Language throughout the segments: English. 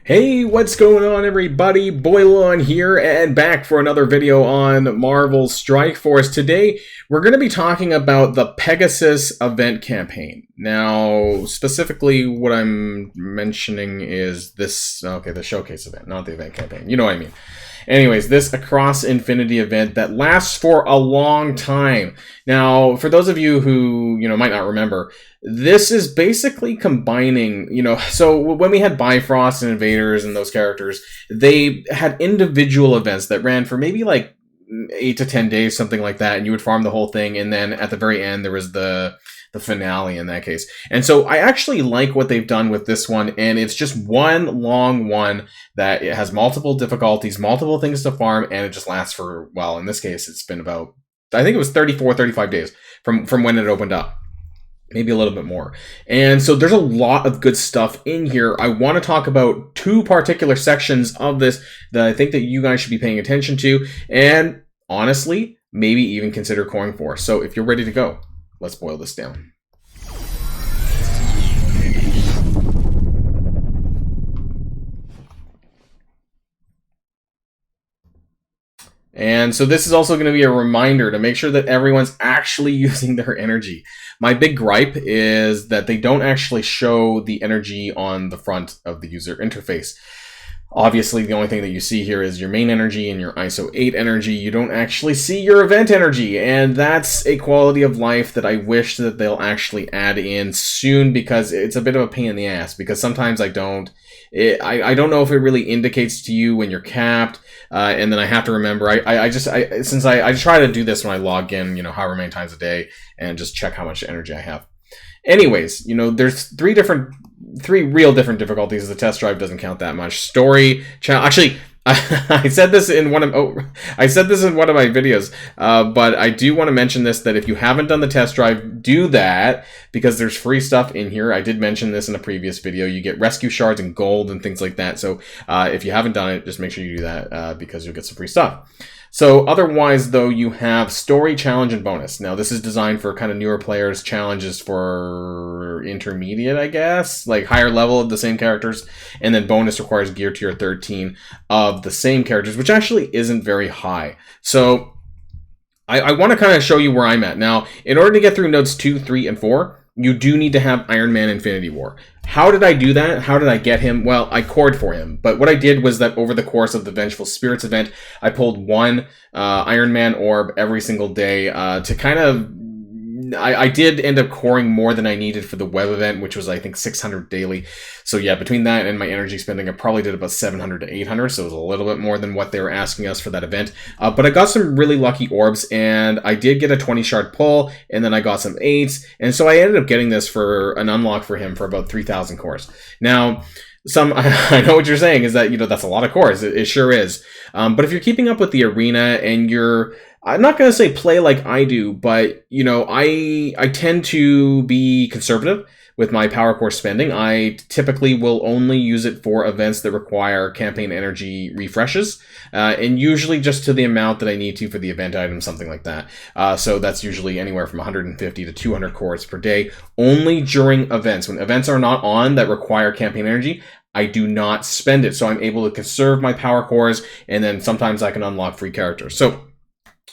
Hey, what's going on everybody? Boilon here and back for another video on Marvel's Strike Force. Today, we're going to be talking about the Pegasus event campaign. Now, specifically what I'm mentioning is this, the showcase event, not the event campaign. You know what I mean. Anyways, this Across Infinity event that lasts for a long time. Now, for those of you who, might not remember, this is basically combining, so when we had Bifrost and Invaders and those characters, they had individual events that ran for maybe like 8 to 10 days, something like that, and you would farm the whole thing, and then at the very end, there was the finale in that case. And so I actually like what they've done with this one, and it's just one long one that it has multiple difficulties, multiple things to farm, and it just lasts for, well, in this case, it's been about, I think it was 34, 35 days from when it opened up. Maybe a little bit more. And so there's a lot of good stuff in here. I want to talk about two particular sections of this that I think that you guys should be paying attention to, and honestly, maybe even consider coring for. So if you're ready to go, let's boil this down. And so this is also going to be a reminder to make sure that everyone's actually using their energy. My big gripe is that they don't actually show the energy on the front of the user interface. Obviously, the only thing that you see here is your main energy and your ISO 8 energy. You don't actually see your event energy, and that's a quality of life that I wish that they'll actually add in soon, because it's a bit of a pain in the ass, because sometimes I don't know if it really indicates to you when you're capped, and then I have to remember, I try to do this when I log in, however many times a day, and just check how much energy I have. Anyways, there's three real different difficulties. The test drive doesn't count that much. Story, actually, I said this in one of my videos, but I do want to mention this, that if you haven't done the test drive, do that, because there's free stuff in here. I did mention this in a previous video. You get rescue shards and gold and things like that. So if you haven't done it, just make sure you do that, because you'll get some free stuff. So otherwise, though, you have story, challenge, and bonus. Now, this is designed for kind of newer players. Challenges for intermediate, I guess, like higher level of the same characters. And then bonus requires gear tier 13 of the same characters, which actually isn't very high. So I want to kind of show you where I'm at. Now, in order to get through nodes 2, 3, and 4, you do need to have Iron Man Infinity War. How did I do that? How did I get him? Well, I cored for him. But what I did was that over the course of the Vengeful Spirits event, I pulled one Iron Man orb every single day to kind of... I did end up coring more than I needed for the web event, which was, I think, 600 daily. So yeah, between that and my energy spending, I probably did about 700 to 800, so it was a little bit more than what they were asking us for that event. But I got some really lucky orbs, and I did get a 20 shard pull, and then I got some 8s, and so I ended up getting this for an unlock for him for about 3,000 cores. Now, I know what you're saying is that, that's a lot of cores. It sure is. But if you're keeping up with the arena and I'm not going to say play like I do, but, I tend to be conservative with my power core spending. I typically will only use it for events that require campaign energy refreshes, and usually just to the amount that I need to for the event item, something like that. So that's usually anywhere from 150 to 200 cores per day, only during events. When events are not on that require campaign energy, I do not spend it. So I'm able to conserve my power cores, and then sometimes I can unlock free characters. So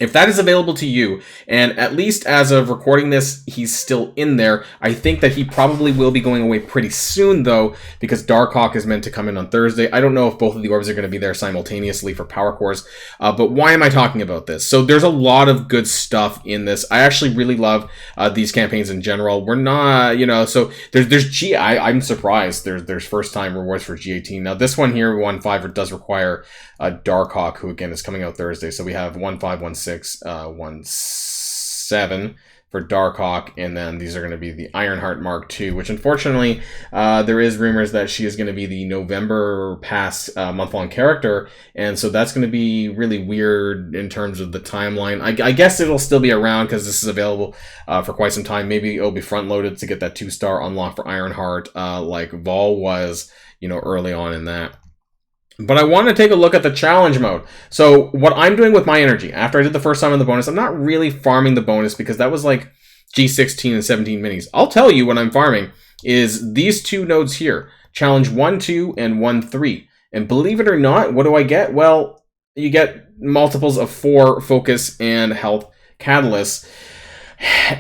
if that is available to you, and at least as of recording this, he's still in there, I think that he probably will be going away pretty soon, though, because Darkhawk is meant to come in on Thursday. I don't know if both of the orbs are going to be there simultaneously for power cores, but why am I talking about this? So there's a lot of good stuff in this. I actually really love these campaigns in general. We're not, so I'm surprised there's first-time rewards for G18. Now, this one here, 1.5, does require Darkhawk, who, again, is coming out Thursday. So we have 1.5, 1.6, 1.7 for Darkhawk, and then these are going to be the Ironheart Mark II, which unfortunately there is rumors that she is going to be the November pass month-long character, and so that's going to be really weird in terms of the timeline. I guess it'll still be around because this is available for quite some time. Maybe it'll be front-loaded to get that 2-star unlock for Ironheart, like Vol was, early on in that. But I want to take a look at the challenge mode. So what I'm doing with my energy, after I did the first time on the bonus, I'm not really farming the bonus because that was like G16 and 17 minis. I'll tell you what I'm farming is these two nodes here. challenge 1, 2, and 1, 3. And believe it or not, what do I get? Well, you get multiples of 4 focus and health catalysts.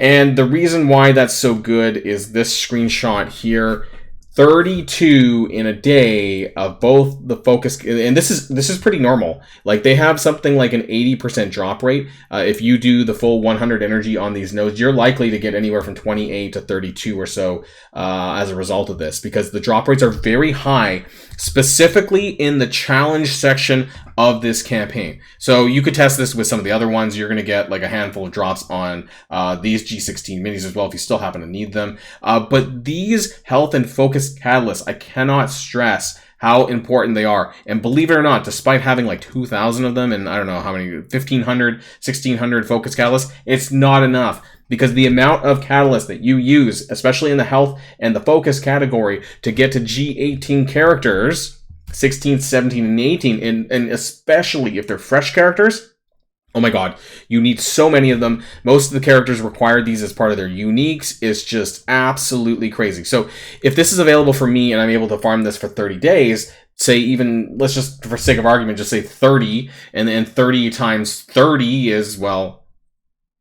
And the reason why that's so good is this screenshot here. 32 in a day of both the focus, and this is pretty normal. Like, they have something like an 80% drop rate. If you do the full 100 energy on these nodes, you're likely to get anywhere from 28 to 32 or so as a result of this, because the drop rates are very high, specifically in the challenge section of this campaign. So you could test this with some of the other ones. You're going to get like a handful of drops on these G16 minis as well if you still happen to need them. But these health and focus catalysts, I cannot stress how important they are. And believe it or not, despite having like 2,000 of them and I don't know how many, 1,500, 1,600 focus catalysts, it's not enough. Because the amount of catalyst that you use, especially in the health and the focus category, to get to G18 characters, 16, 17, and 18, and especially if they're fresh characters, oh my god, you need so many of them. Most of the characters require these as part of their uniques. It's just absolutely crazy. So if this is available for me and I'm able to farm this for 30 days, say even, let's just, for sake of argument, just say 30, and then 30 times 30 is, well,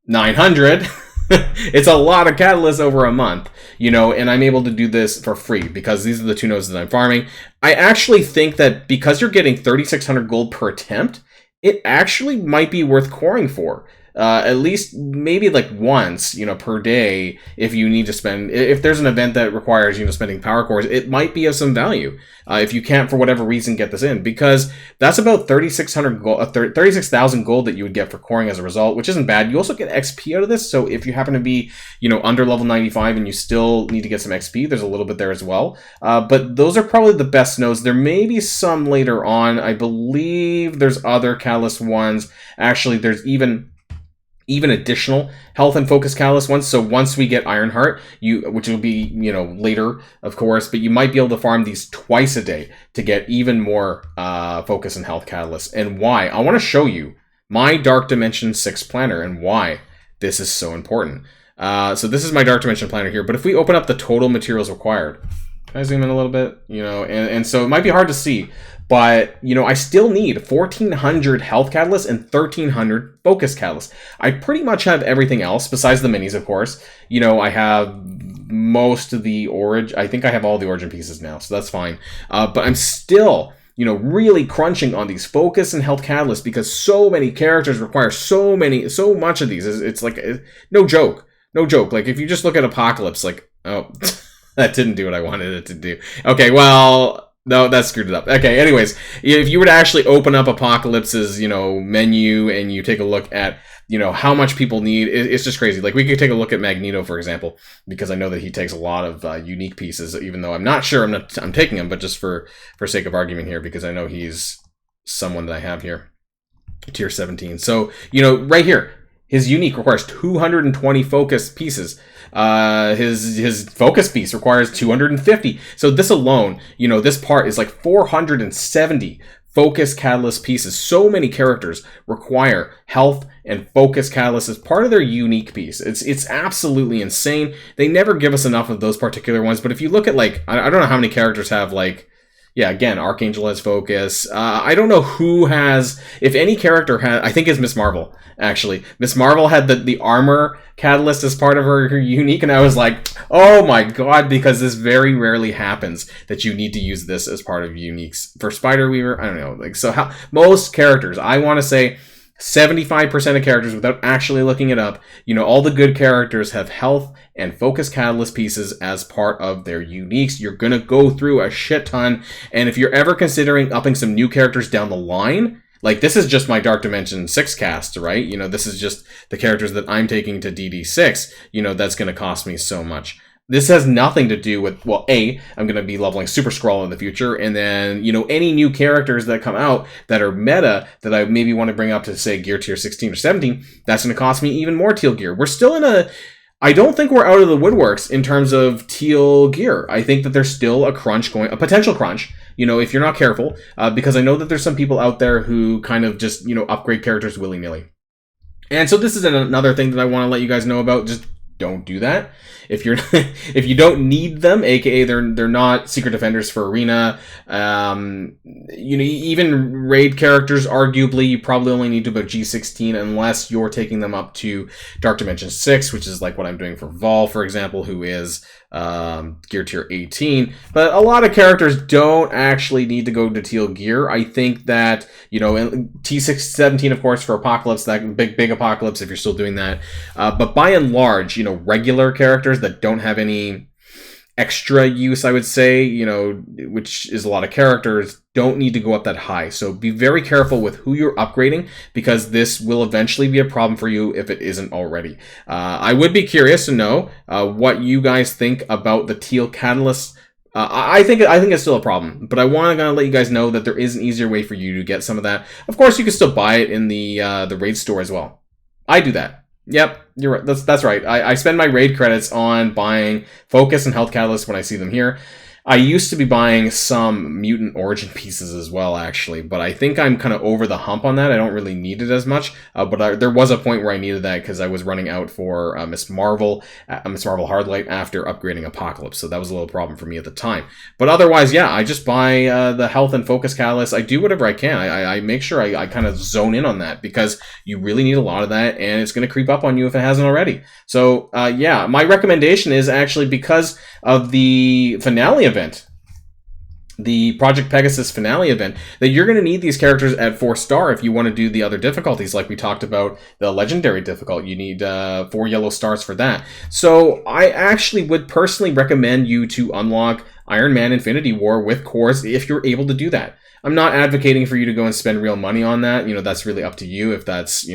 900. It's a lot of catalysts over a month, you know, and I'm able to do this for free because these are the 2 nodes that I'm farming. I actually think that because you're getting 3,600 gold per attempt, it actually might be worth coring for. At least maybe like once, you know, per day, if you need to spend, if there's an event that requires, you know, spending power cores, it might be of some value. If you can't, for whatever reason, get this in, because that's about 3,600 gold, 36,000 gold that you would get for coring as a result, which isn't bad. You also get XP out of this. So if you happen to be, you know, under level 95 and you still need to get some XP, there's a little bit there as well. But those are probably the best nodes. There may be some later on. I believe there's other catalyst ones. Actually, there's even additional health and focus catalyst ones. So once we get Ironheart, which will be, you know, later, of course, but you might be able to farm these twice a day to get even more focus and health catalysts. And why? I want to show you my Dark Dimension 6 planner and why this is so important. So this is my Dark Dimension planner here, but if we open up the total materials required, can I zoom in a little bit? You know, and so it might be hard to see, but, you know, I still need 1,400 health catalysts and 1,300 focus catalysts. I pretty much have everything else besides the minis, of course. You know, I have most of the origin. I think I have all the origin pieces now, so that's fine. But I'm still, you know, really crunching on these focus and health catalysts because so many characters require so much of these. It's like, no joke. Like, if you just look at Apocalypse, like, oh, that didn't do what I wanted it to do. Okay, well, no, that screwed it up. Okay, anyways, if you were to actually open up Apocalypse's, you know, menu and you take a look at, you know, how much people need, it's just crazy. Like, we could take a look at Magneto, for example, because I know that he takes a lot of unique pieces, even though I'm not sure I'm taking him, but just for sake of argument here, because I know he's someone that I have here, tier 17. So, you know, right here, his unique requires 220 focus pieces. His focus piece requires 250. So this alone, you know, this part is like 470 focus catalyst pieces. So many characters require health and focus catalyst as part of their unique piece. It's absolutely insane. They never give us enough of those particular ones. But if you look at, like, I don't know how many characters have, like, yeah, again, Archangel has focus. I don't know who has, if any character has, I think it's Miss Marvel, actually. Miss Marvel had the armor catalyst as part of her unique, and I was like, oh my god, because this very rarely happens that you need to use this as part of uniques. For Spider-Weaver, I don't know, like, so how, most characters, I want to say 75% of characters, without actually looking it up, you know, all the good characters have health and focus catalyst pieces as part of their uniques. You're going to go through a shit ton. And if you're ever considering upping some new characters down the line, like, this is just my Dark Dimension 6 cast, right? You know, this is just the characters that I'm taking to DD6. You know, that's going to cost me so much. This has nothing to do with, well, A, I'm going to be leveling Super Skrull in the future, and then, you know, any new characters that come out that are meta that I maybe want to bring up to, say, gear tier 16 or 17, that's going to cost me even more teal gear. We're still in a, I don't think we're out of the woodworks in terms of teal gear. I think that there's still a crunch going, a potential crunch, you know, if you're not careful, because I know that there's some people out there who kind of just, you know, upgrade characters willy-nilly. And so this is another thing that I want to let you guys know about, just don't do that. If you're if you don't need them, aka they're not secret defenders for arena, even raid characters, arguably you probably only need to about G16 unless you're taking them up to Dark Dimension 6, which is like what I'm doing for Vol, for example, who is gear tier 18. But a lot of characters don't actually need to go to teal gear. I think that, T617, of course, for Apocalypse, that big Apocalypse, if you're still doing that. But by and large, regular characters that don't have any extra use, I would say, which is a lot of characters, don't need to go up that high. So be very careful with who you're upgrading, because this will eventually be a problem for you if it isn't already. I would be curious to know what you guys think about the teal catalyst. I think it's still a problem, but I want to let you guys know that there is an easier way for you to get some of that. Of course, you can still buy it in the raid store as well. I do that. Yep, you're right. That's right. I spend my raid credits on buying Focus and Health Catalyst when I see them here. I used to be buying some Mutant Origin pieces as well, actually, but I think I'm kind of over the hump on that. I don't really need it as much, but there was a point where I needed that because I was running out for Miss Marvel Hardlight after upgrading Apocalypse, so that was a little problem for me at the time. But otherwise, yeah, I just buy the Health and Focus Catalyst. I do whatever I can. I make sure I kind of zone in on that, because you really need a lot of that, and it's going to creep up on you if it hasn't already. So, yeah, my recommendation is actually because of the finale event, the Project Pegasus finale event, that you're going to need these characters at 4-star if you want to do the other difficulties. Like we talked about the legendary difficult, you need 4 yellow stars for that. So I actually would personally recommend you to unlock Iron Man Infinity War with cores if you're able to do that. I'm not advocating for you to go and spend real money on that. That's really up to you if that's,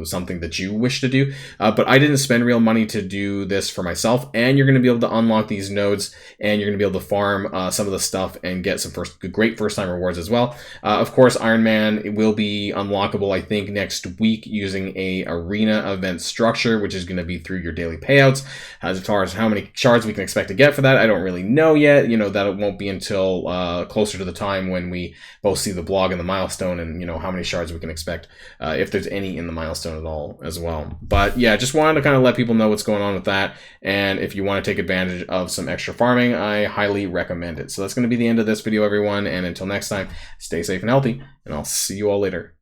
something that you wish to do. But I didn't spend real money to do this for myself. And you're going to be able to unlock these nodes, and you're going to be able to farm some of the stuff and get some great first-time rewards as well. Of course, Iron Man will be unlockable, I think, next week using a arena event structure, which is going to be through your daily payouts. As far as how many shards we can expect to get for that, I don't really know yet. That it won't be until closer to the time when we both see the blog and the milestone, and how many shards we can expect, if there's any in the milestone at all as well. But yeah, just wanted to kind of let people know what's going on with that, and if you want to take advantage of some extra farming, I highly recommend it. So that's going to be the end of this video, everyone, and until next time, stay safe and healthy, and I'll see you all later.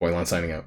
Boilon signing out.